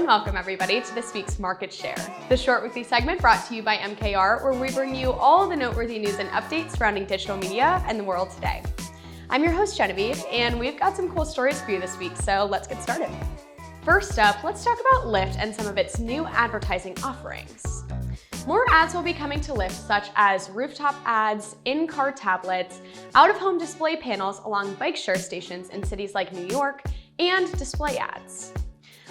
and welcome everybody to this week's Market Share, the short weekly segment brought to you by MKR, where we bring you all the noteworthy news and updates surrounding digital media and the world today. I'm your host Genevieve, and we've got some cool stories for you this week, so let's get started. First up, let's talk about Lyft and some of its new advertising offerings. More ads will be coming to Lyft, such as rooftop ads, in-car tablets, out-of-home display panels along bike share stations in cities like New York, and display ads.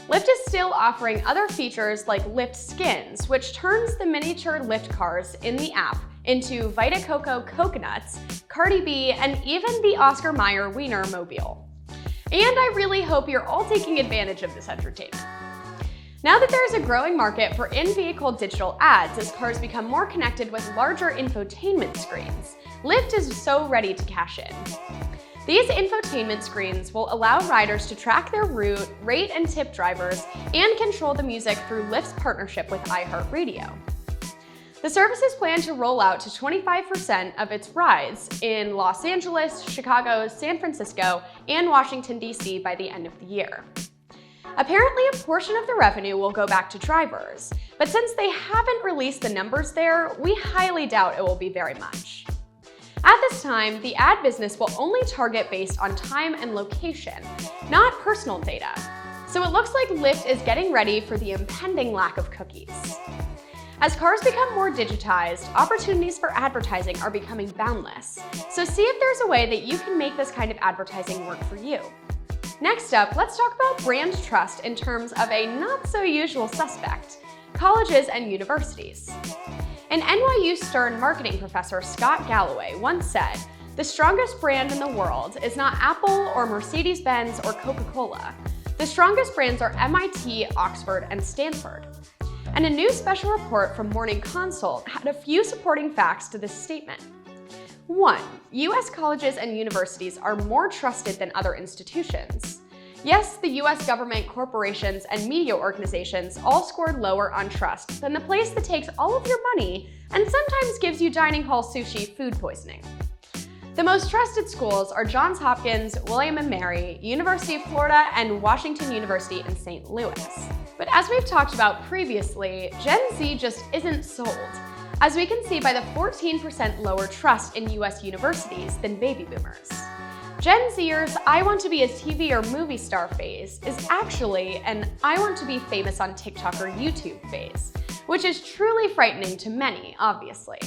Lyft is still offering other features like Lyft Skins, which turns the miniature Lyft cars in the app into Vita Coco coconuts, Cardi B, and even the Oscar Mayer Wiener mobile. And I really hope you're all taking advantage of this entertainment. Now that there is a growing market for in-vehicle digital ads as cars become more connected with larger infotainment screens, Lyft is so ready to cash in. These infotainment screens will allow riders to track their route, rate and tip drivers, and control the music through Lyft's partnership with iHeartRadio. The services plan to roll out to 25% of its rides in Los Angeles, Chicago, San Francisco, and Washington, D.C. by the end of the year. Apparently, a portion of the revenue will go back to drivers, but since they haven't released the numbers there, we highly doubt it will be very much. At this time, the ad business will only target based on time and location, not personal data. So it looks like Lyft is getting ready for the impending lack of cookies. As cars become more digitized, opportunities for advertising are becoming boundless. So see if there's a way that you can make this kind of advertising work for you. Next up, let's talk about brand trust in terms of a not-so-usual suspect: colleges and universities. An NYU Stern marketing professor, Scott Galloway, once said, "The strongest brand in the world is not Apple or Mercedes-Benz or Coca-Cola. The strongest brands are MIT, Oxford, and Stanford." And a new special report from Morning Consult had a few supporting facts to this statement. 1. US colleges and universities are more trusted than other institutions. Yes, the US government, corporations, and media organizations all scored lower on trust than the place that takes all of your money and sometimes gives you dining hall sushi food poisoning. The most trusted schools are Johns Hopkins, William & Mary, University of Florida, and Washington University in St. Louis. But as we've talked about previously, Gen Z just isn't sold, as we can see by the 14% lower trust in US universities than baby boomers. Gen Zers' I want to be a TV or movie star phase is actually an I want to be famous on TikTok or YouTube phase, which is truly frightening to many, obviously.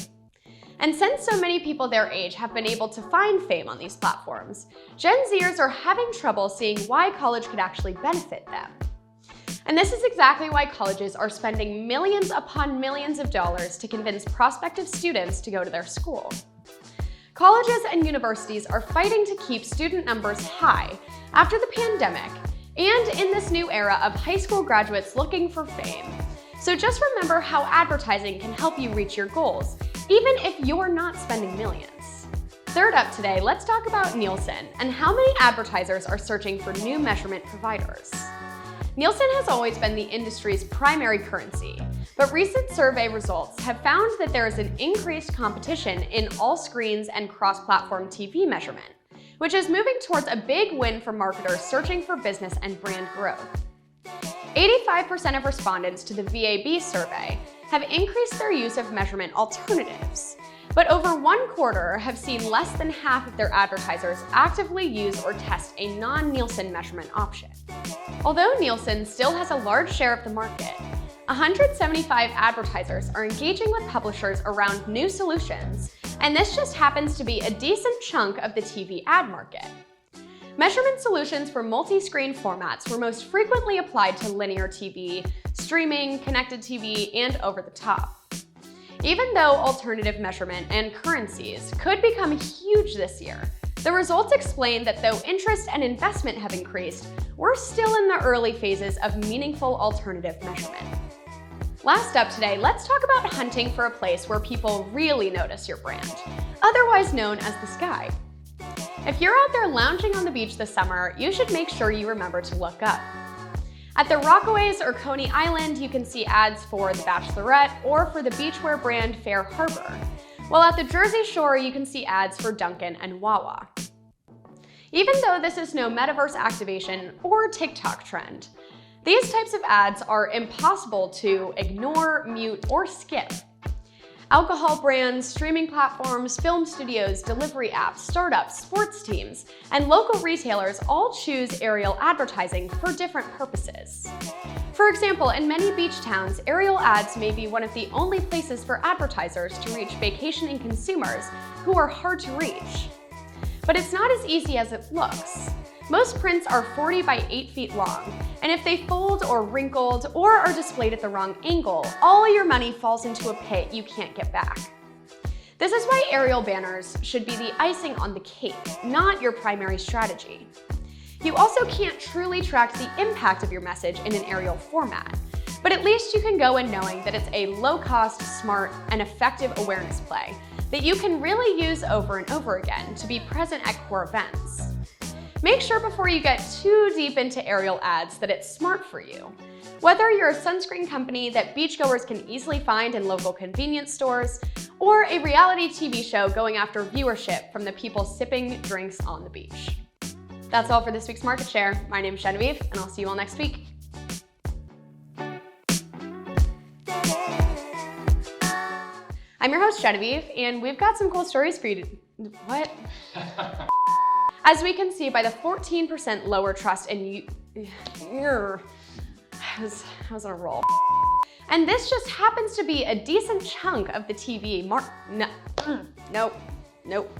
And since so many people their age have been able to find fame on these platforms, Gen Zers are having trouble seeing why college could actually benefit them. And this is exactly why colleges are spending millions upon millions of dollars to convince prospective students to go to their school. Colleges and universities are fighting to keep student numbers high after the pandemic and in this new era of high school graduates looking for fame. So just remember how advertising can help you reach your goals, even if you're not spending millions. Third up today, let's talk about Nielsen and how many advertisers are searching for new measurement providers. Nielsen has always been the industry's primary currency, but recent survey results have found that there is an increased competition in all screens and cross-platform TV measurement, which is moving towards a big win for marketers searching for business and brand growth. 85% of respondents to the VAB survey have increased their use of measurement alternatives, but over 1/4 have seen less than half of their advertisers actively use or test a non-Nielsen measurement option. Although Nielsen still has a large share of the market, 175 advertisers are engaging with publishers around new solutions, and this just happens to be a decent chunk of the TV ad market. Measurement solutions for multi-screen formats were most frequently applied to linear TV, streaming, connected TV, and over-the-top. Even though alternative measurement and currencies could become huge this year, the results explain that though interest and investment have increased, we're still in the early phases of meaningful alternative measurement. Last up today, let's talk about hunting for a place where people really notice your brand, otherwise known as the sky. If you're out there lounging on the beach this summer, you should make sure you remember to look up. At the Rockaways or Coney Island, you can see ads for The Bachelorette or for the beachwear brand Fair Harbor, while at the Jersey Shore, you can see ads for Dunkin' and Wawa. Even though this is no metaverse activation or TikTok trend, These types of ads are impossible to ignore, mute, or skip. Alcohol brands, streaming platforms, film studios, delivery apps, startups, sports teams, and local retailers all choose aerial advertising for different purposes. For example, in many beach towns, aerial ads may be one of the only places for advertisers to reach vacationing consumers who are hard to reach. But it's not as easy as it looks. Most prints are 40 by 8 feet long, and if they fold or wrinkled or are displayed at the wrong angle, all your money falls into a pit you can't get back. This is why aerial banners should be the icing on the cake, not your primary strategy. You also can't truly track the impact of your message in an aerial format, but at least you can go in knowing that it's a low-cost, smart, and effective awareness play that you can really use over and over again to be present at core events. Make sure before you get too deep into aerial ads that it's smart for you. Whether you're a sunscreen company that beachgoers can easily find in local convenience stores, or a reality TV show going after viewership from the people sipping drinks on the beach. That's all for this week's Market Share. My name is Genevieve, and I'll see you all next week. I'm your host, Genevieve, and we've got some cool stories for you to... What? As we can see by the 14% lower trust in you... I was on a roll. And this just happens to be a decent chunk of the TV Nope.